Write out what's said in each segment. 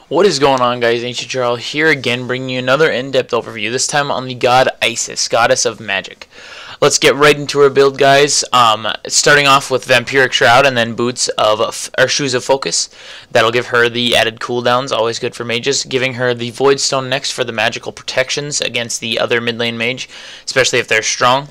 What is going on, guys? Ancient Jarl here again, bringing you another in-depth overview, this time on the god Isis, goddess of magic. Let's get right into her build, guys. Starting off with Vampiric Shroud and then Boots of, or Shoes of Focus. That'll give her the added cooldowns, always good for mages. Giving her the Void Stone next for the magical protections against the other mid lane mage, especially if they're strong.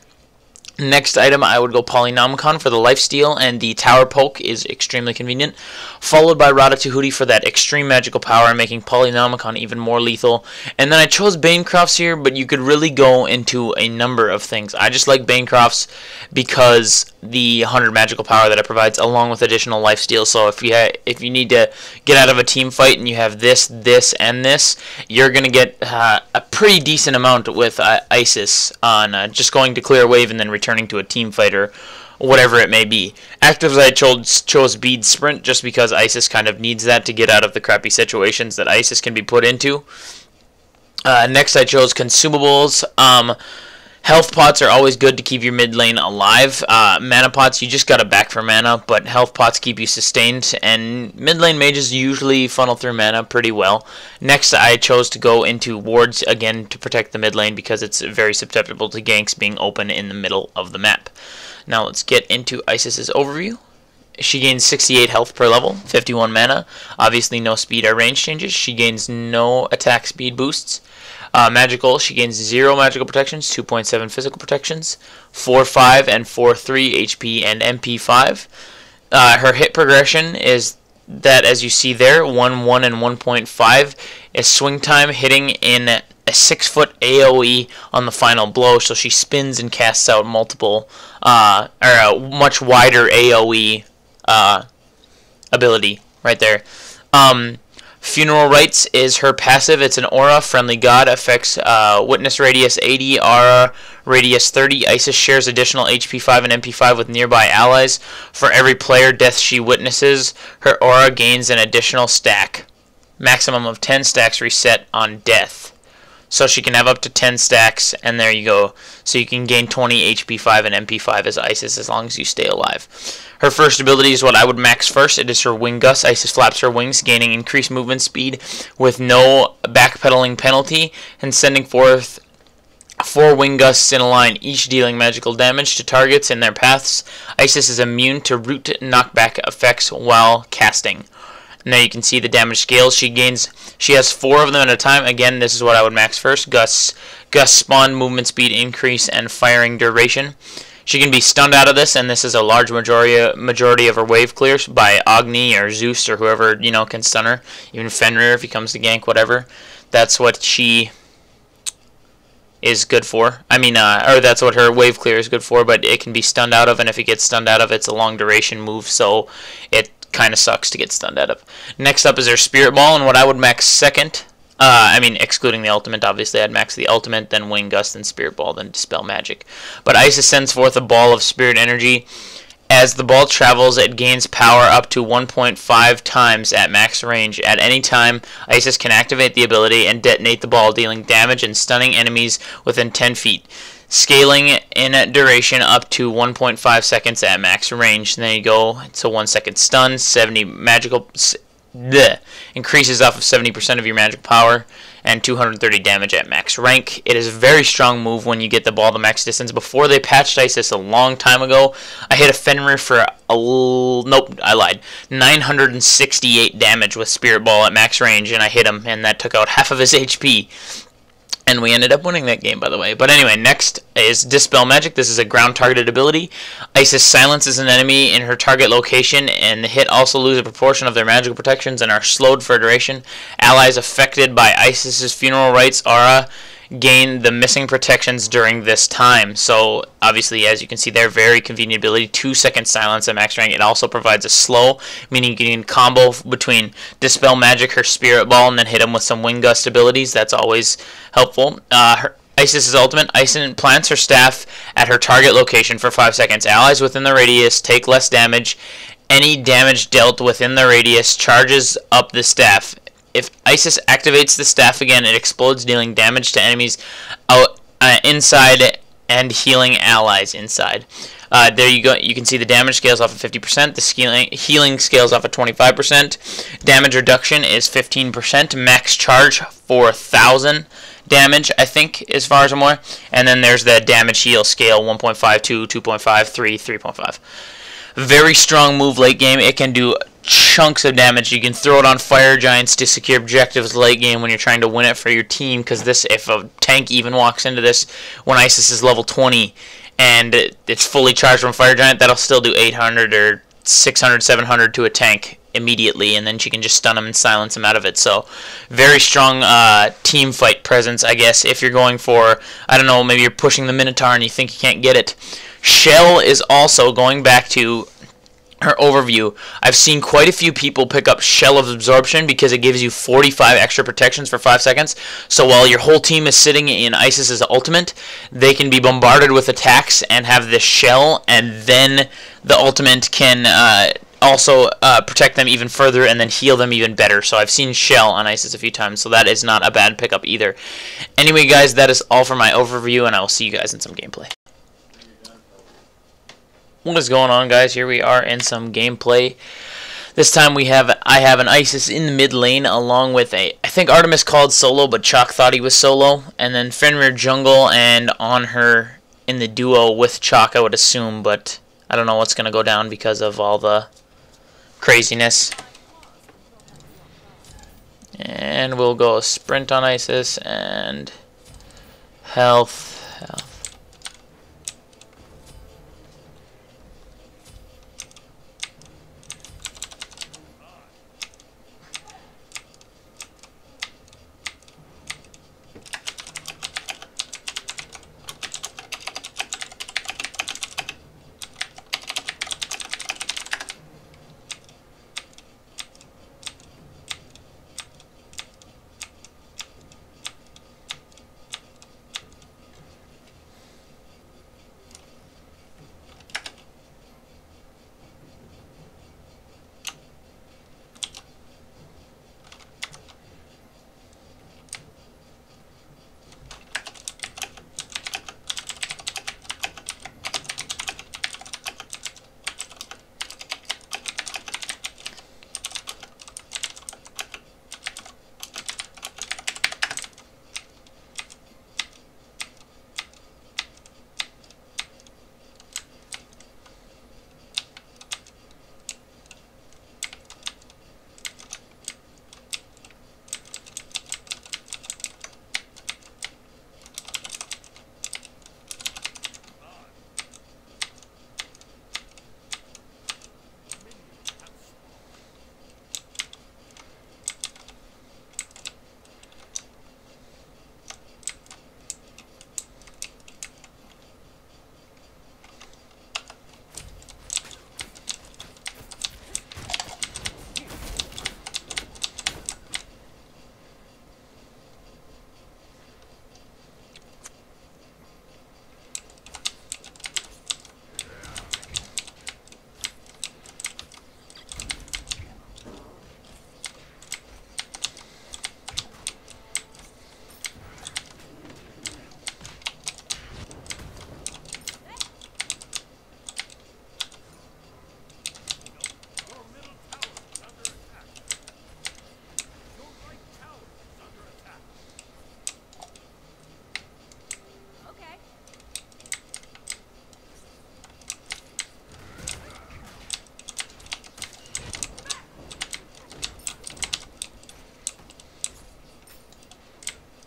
Next item, I would go Polynomicon for the lifesteal, and the Tower Poke is extremely convenient, followed by Rata-Tahuti for that extreme magical power, making Polynomicon even more lethal. And then I chose Banecrofts here, but you could really go into a number of things. I just like Banecrofts because the 100 magical power that it provides, along with additional lifesteal. So if you need to get out of a team fight and you have this, and this, you're going to get a pretty decent amount with Isis on just going to clear a wave and then returning to a team fight or whatever it may be. Actives I chose Bead Sprint just because Isis kind of needs that to get out of the crappy situations that Isis can be put into. Next I chose Consumables. Health pots are always good to keep your mid lane alive. Mana pots, you just gotta back for mana, but health pots keep you sustained, and mid lane mages usually funnel through mana pretty well. Next, I chose to go into wards again to protect the mid lane because it's very susceptible to ganks being open in the middle of the map. Now let's get into Isis's overview. She gains 68 health per level, 51 mana. Obviously no speed or range changes. She gains no attack speed boosts. Magical, she gains 0 magical protections, 2.7 physical protections, 4-5 and 4-3 HP and MP5. Her hit progression is that, as you see there, 1-1 and 1.5 is swing time, hitting in a 6-foot AoE on the final blow, so she spins and casts out multiple, or a much wider AoE ability right there. Funeral Rites is her passive. It's an aura, friendly god, affects witness radius 80, aura radius 30. Isis shares additional HP 5 and MP5 with nearby allies. For every player death she witnesses, her aura gains an additional stack. Maximum of 10 stacks reset on death. So she can have up to 10 stacks, and there you go. So you can gain 20 HP 5 and MP5 as Isis as long as you stay alive. Her first ability is what I would max first. It is her Wing Gust. Isis flaps her wings, gaining increased movement speed with no backpedaling penalty, and sending forth 4 Wing Gusts in a line, each dealing magical damage to targets in their paths. Isis is immune to root knockback effects while casting. Now you can see the damage scales. She has 4 of them at a time. Again, this is what I would max first. Gust spawn, movement speed increase, and firing duration. She can be stunned out of this, and this is a large majority of her wave clears by Agni or Zeus or whoever, can stun her. Even Fenrir if he comes to gank, whatever. That's what she is good for. Or that's what her wave clear is good for, but it can be stunned out of, and if it gets stunned out of, it's a long duration move, so it kind of sucks to get stunned out of. Next up is her Spirit Ball, and what I would max second, excluding the ultimate, obviously I'd max the ultimate, then Wing Gust, then Spirit Ball, then Dispel Magic. But Isis sends forth a ball of spirit energy. As the ball travels, it gains power up to 1.5 times at max range. At any time, Isis can activate the ability and detonate the ball, dealing damage and stunning enemies within 10 feet. Scaling in duration up to 1.5 seconds at max range. And there you go. It's a 1 second stun, 70 magical... increases off of 70% of your magic power, and 230 damage at max rank. It is a very strong move when you get the ball to max distance. Before they patched Isis a long time ago, I hit a Fenrir for nope, I lied. 968 damage with Spirit Ball at max range, and I hit him, and that took out half of his HP. And we ended up winning that game, by the way. But anyway, next is Dispel Magic. This is a ground-targeted ability. Isis silences an enemy in her target location, and the hit also lose a proportion of their magical protections and are slowed for a duration. Allies affected by Isis's Funeral Rites aura gain the missing protections during this time. So obviously, as you can see there, very convenient ability. 2-second silence at max rank. It also provides a slow, meaning you can combo between Dispel Magic, her Spirit Ball, and then hit them with some Wing Gust abilities. That's always helpful. Isis's ultimate, Isis plants her staff at her target location for 5 seconds. Allies within the radius take less damage. Any damage dealt within the radius charges up the staff. If Isis activates the staff again, it explodes, dealing damage to enemies inside and healing allies inside. There you go. You can see the damage scales off of 50%. The healing scales off of 25%. Damage reduction is 15%. Max charge 4,000 damage, I think, as far as I'm aware. And then there's the damage heal scale 1.5, 2, 2.5, 3, 3.5. Very strong move late game. It can do chunks of damage. You can throw it on fire giants to secure objectives late game when you're trying to win it for your team, because this, if a tank even walks into this when Isis is level 20 and it's fully charged from fire giant, that'll still do 800 or 600, 700 to a tank immediately, and then she can just stun him and silence him out of it. So very strong team fight presence, I guess, if you're going for, I don't know, maybe you're pushing the Minotaur and you think you can't get it. Shell is also, going back to her overview, I've seen quite a few people pick up Shell of Absorption because it gives you 45 extra protections for 5 seconds. So while your whole team is sitting in Isis's ultimate, they can be bombarded with attacks and have this shell, and then the ultimate can also protect them even further and then heal them even better. So I've seen Shell on Isis a few times, so that is not a bad pickup either. Anyway, guys, that is all for my overview, and I will see you guys in some gameplay. What is going on, guys? Here we are in some gameplay. This time I have an Isis in the mid lane along with I think Artemis called solo, but Chalk thought he was solo, and then Fenrir jungle and on her in the duo with Chalk, I would assume, but I don't know what's going to go down because of all the craziness. And we'll go sprint on Isis and health.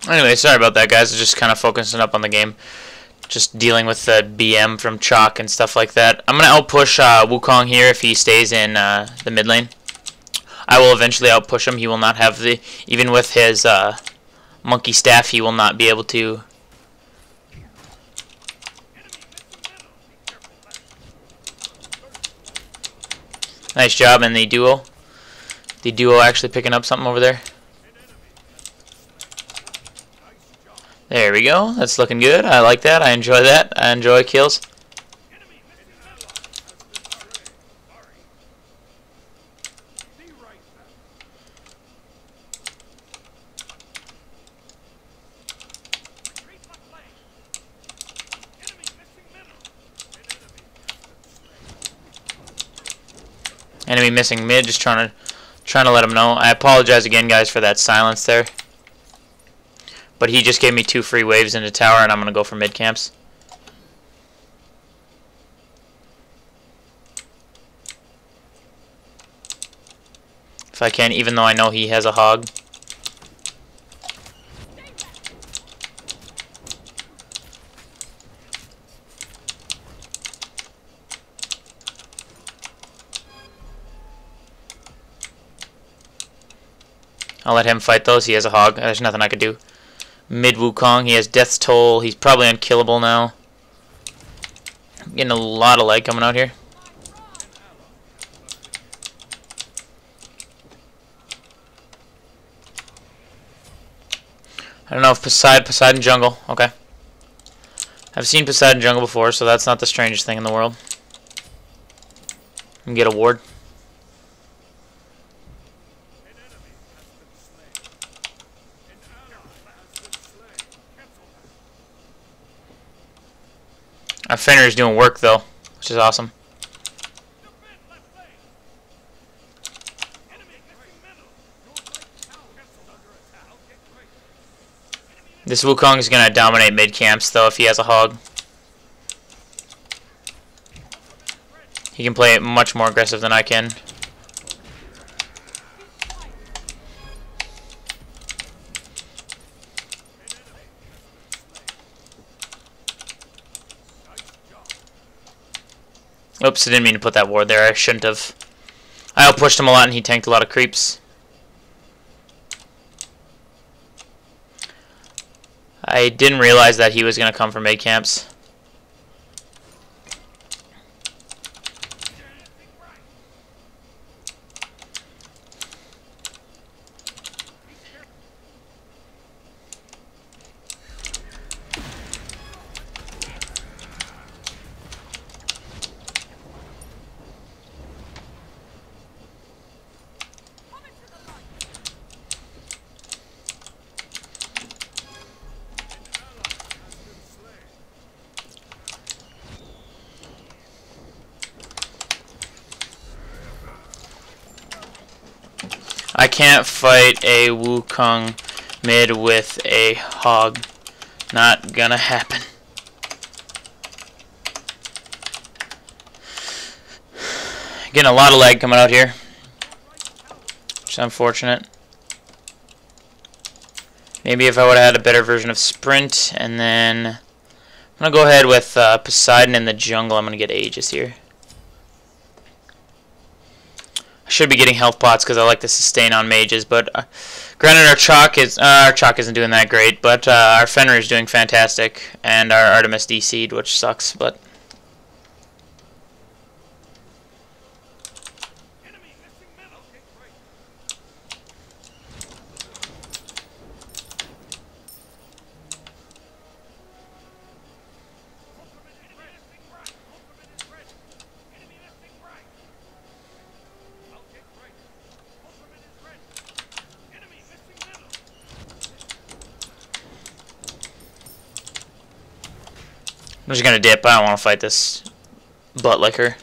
Anyway, sorry about that, guys. Just kind of focusing up on the game. Just dealing with the BM from Chalk and stuff like that. I'm going to outpush Wukong here if he stays in the mid lane. I will eventually outpush him. He will not have the... Even with his monkey staff, he will not be able to... Nice job in the duo. The duo actually picking up something over there. There we go. That's looking good. I like that. I enjoy that. I enjoy kills. Enemy missing mid, just trying to let him know. I apologize again, guys, for that silence there. But he just gave me 2 free waves into tower, and I'm going to go for mid camps. If I can, even though I know he has a hog. I'll let him fight those. He has a hog. There's nothing I could do. Mid Wukong. He has Death's Toll. He's probably unkillable now. I'm getting a lot of lag coming out here. I don't know if Poseidon jungle. Okay. I've seen Poseidon jungle before, so that's not the strangest thing in the world. And get a ward. Our Fenrir is doing work though, which is awesome. This Wukong is going to dominate mid camps though if he has a hog. He can play it much more aggressive than I can. Oops, I didn't mean to put that ward there. I shouldn't have. I outpushed him a lot and he tanked a lot of creeps. I didn't realize that he was going to come from mid camps. I can't fight a Wukong mid with a hog. Not gonna happen. Getting a lot of lag coming out here, which is unfortunate. Maybe if I would have had a better version of Sprint, and then I'm gonna go ahead with Poseidon in the jungle. I'm gonna get Aegis here. I should be getting health pots because I like to sustain on mages, but granted our Chalk isn't doing that great, but our Fenrir is doing fantastic, and our Artemis DC'd, which sucks, but. I'm just gonna dip. I don't want to fight this butt licker.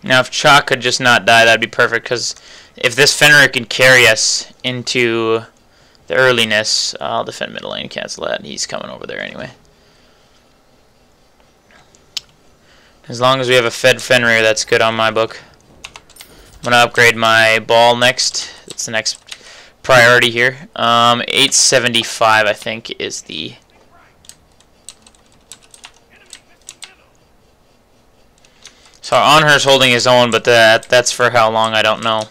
Now, if Chalk could just not die, that'd be perfect, because if this Fenrir can carry us into the earliness, I'll defend middle lane, cancel that, he's coming over there anyway. As long as we have a fed Fenrir, that's good on my book. I'm going to upgrade my ball next. That's the next priority here. 875, I think, is the... So Onher's holding his own, but that's for how long, I don't know.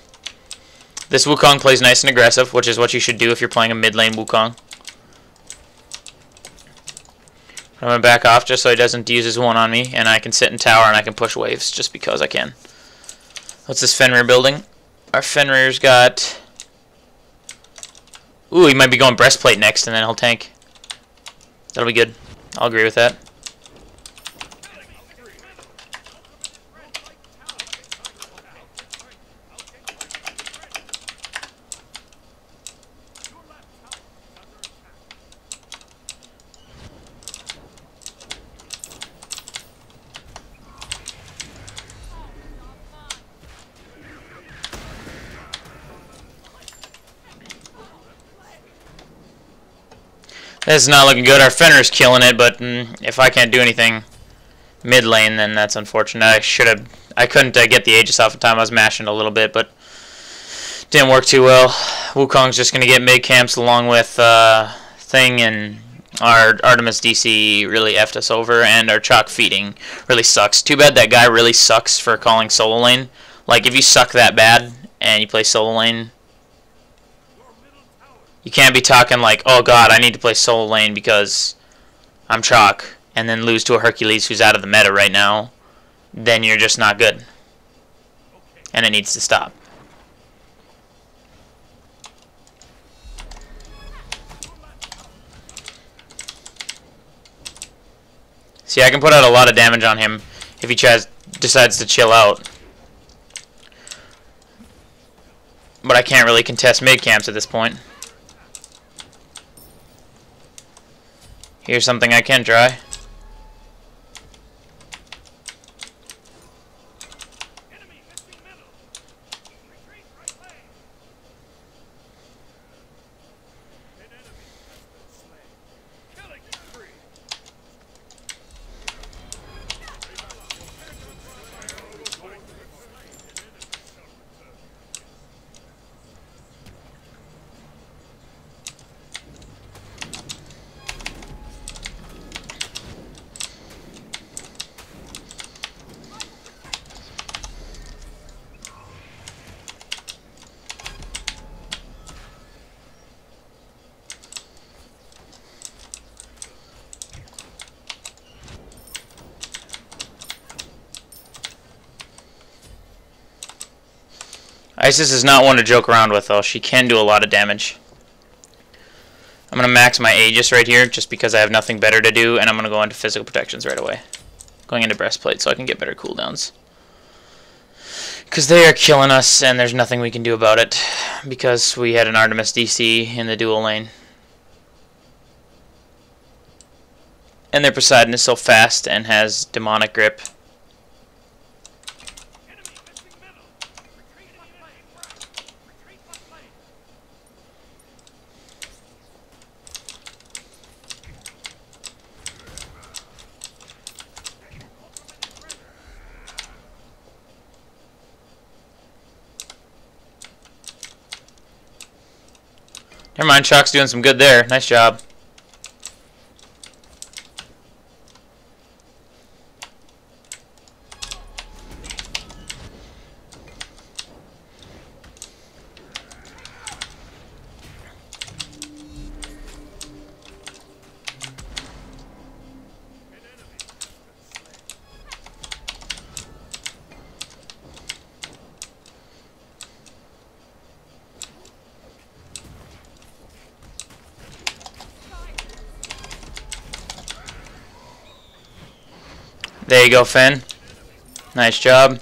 This Wukong plays nice and aggressive, which is what you should do if you're playing a mid lane Wukong. I'm going to back off just so he doesn't use his one on me, and I can sit in tower and I can push waves just because I can. What's this Fenrir building? Our Fenrir's got... Ooh, he might be going breastplate next, and then he'll tank. That'll be good. I'll agree with that. This is not looking good. Our Fenrir's killing it, but if I can't do anything mid lane, then that's unfortunate. I couldn't get the Aegis off in time. I was mashing a little bit, but didn't work too well. Wukong's just gonna get mid camps along with Thing, and our Artemis DC really effed us over, and our Chalk feeding really sucks. Too bad that guy really sucks for calling solo lane. Like, if you suck that bad and you play solo lane, you can't be talking like, oh god, I need to play solo lane because I'm Chalk, and then lose to a Hercules who's out of the meta right now. Then you're just not good. And it needs to stop. See, I can put out a lot of damage on him if he decides to chill out. But I can't really contest mid camps at this point. Here's something I can try. Isis is not one to joke around with, though. She can do a lot of damage. I'm going to max my Aegis right here, just because I have nothing better to do, and I'm going to go into physical protections right away. Going into breastplate so I can get better cooldowns. Because they are killing us, and there's nothing we can do about it, because we had an Artemis DC in the dual lane. And their Poseidon is so fast and has demonic grip. Never mind, Chalk's doing some good there. Nice job. There you go, Fen. Nice job.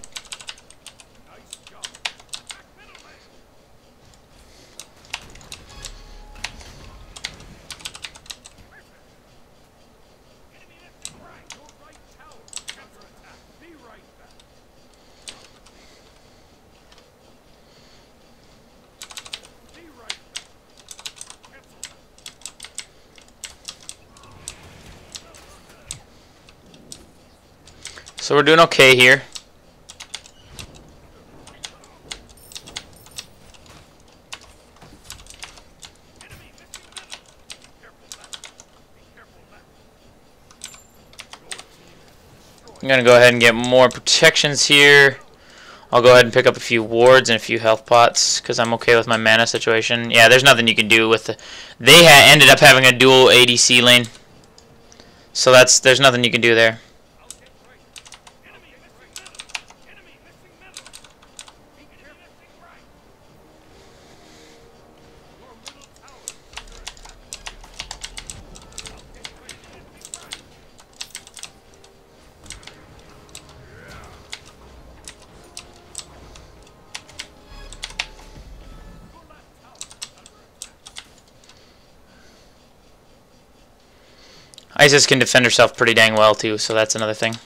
So we're doing okay here. I'm going to go ahead and get more protections here. I'll go ahead and pick up a few wards and a few health pots because I'm okay with my mana situation. Yeah, there's nothing you can do with the... They ended up having a dual ADC lane. So there's nothing you can do there. Isis can defend herself pretty dang well too, so that's another thing.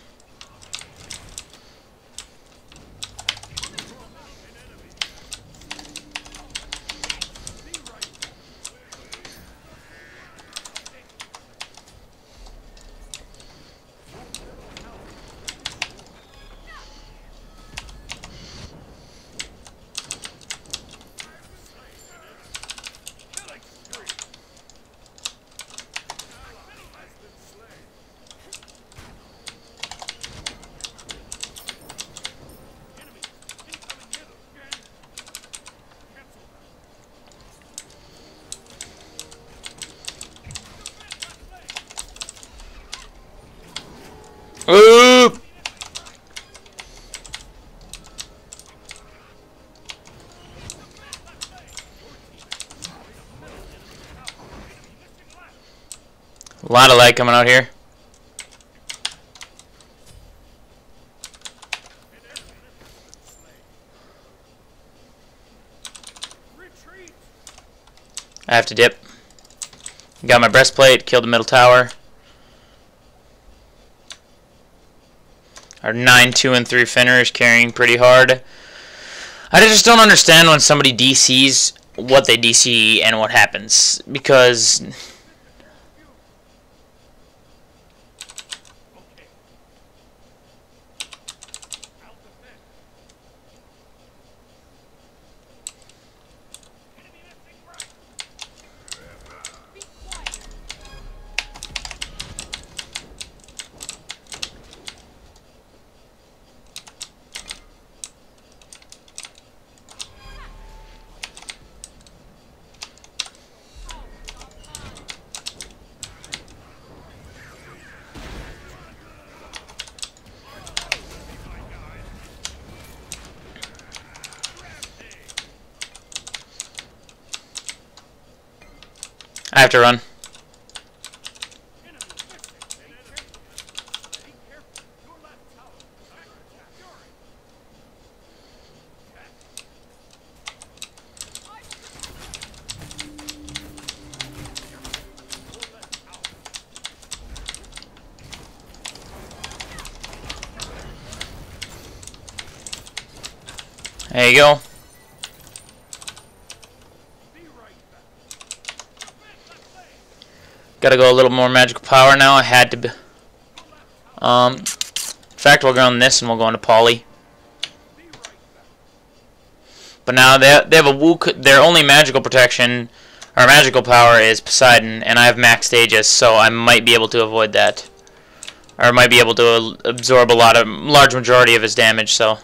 Oop! A lot of lag coming out here. I have to dip. Got my breastplate, killed the middle tower. Our 9, 2, and 3 Finner is carrying pretty hard. I just don't understand when somebody DCs what they DC and what happens, because I have to run. There you go. Gotta go a little more magical power now. I had to be. In fact, we'll go on this and we'll go into Poly. But now they have a Wook. Their only magical protection or magical power is Poseidon, and I have maxed Aegis, so I might be able to avoid that, or might be able to absorb a large majority of his damage. So.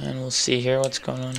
And we'll see here what's going on.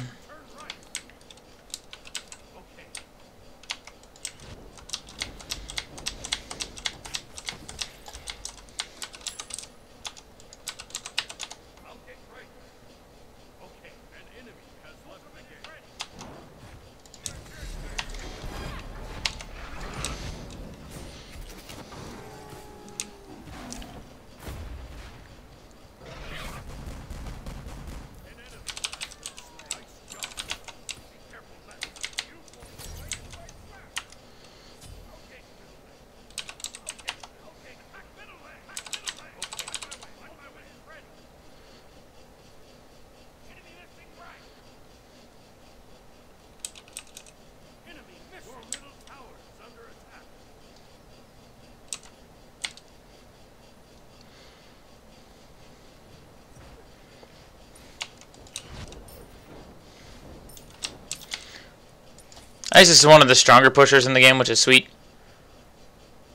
Isis is one of the stronger pushers in the game, which is sweet.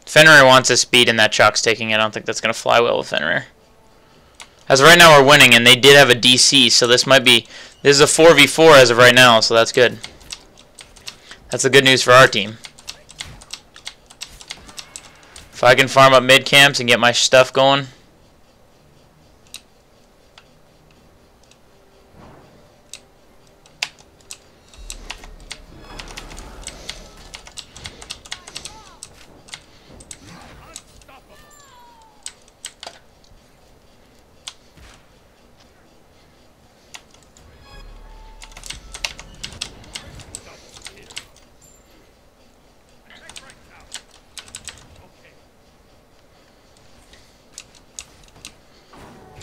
Fenrir wants his speed, and that Chalk's taking it. I don't think that's going to fly well with Fenrir. As of right now, we're winning, and they did have a DC, so this is a 4v4 as of right now, so that's good. That's the good news for our team. If I can farm up mid camps and get my stuff going.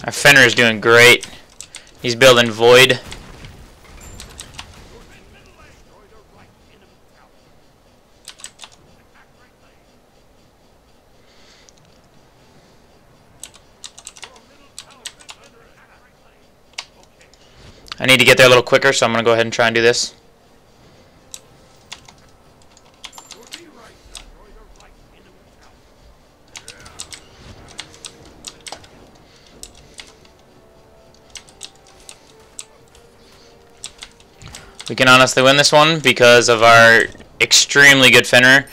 Our Fenrir is doing great. He's building Void. I need to get there a little quicker, so I'm going to go ahead and try and do this. We can honestly win this one because of our extremely good Fenrir.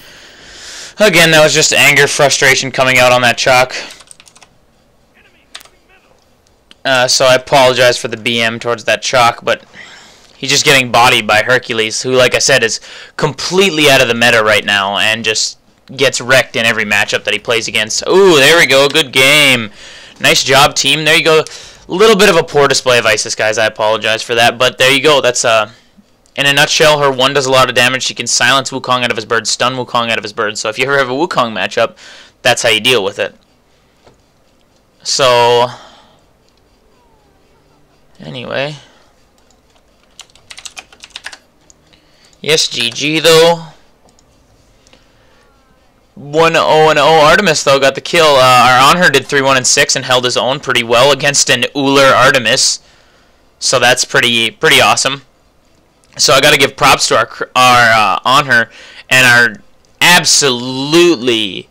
Again, that was just anger, frustration coming out on that chalk. So I apologize for the BM towards that chalk, but he's just getting bodied by Hercules, who, like I said, is completely out of the meta right now and just gets wrecked in every matchup that he plays against. Ooh, there we go. Good game. Nice job, team. There you go. A little bit of a poor display of Isis, guys. I apologize for that, but there you go. That's in a nutshell, her 1 does a lot of damage. She can silence Wukong out of his bird, stun Wukong out of his bird. So if you ever have a Wukong matchup, that's how you deal with it. So, anyway. Yes, GG though. 1-0-0. Artemis though got the kill. Our Onher did 3-1-6 and held his own pretty well against an Uller Artemis. So that's pretty awesome. So I got to give props to our Onher and our absolutely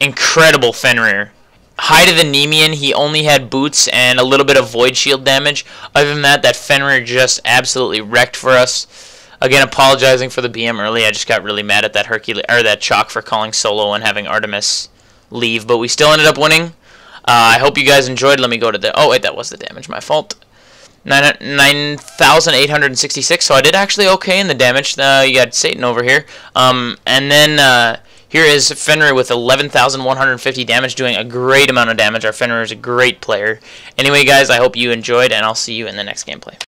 incredible Fenrir. Height of the Nemean, he only had boots and a little bit of void shield damage. Other than that, that Fenrir just absolutely wrecked for us. Again, apologizing for the BM early. I just got really mad at that that Chalk for calling solo and having Artemis leave, but we still ended up winning. I hope you guys enjoyed. Let me go to the... Oh, wait, that was the damage. My fault. 9,866, so I did actually okay in the damage. You got Satan over here. And then here is Fenrir with 11,150 damage, doing a great amount of damage. Our Fenrir is a great player. Anyway, guys, I hope you enjoyed, and I'll see you in the next gameplay.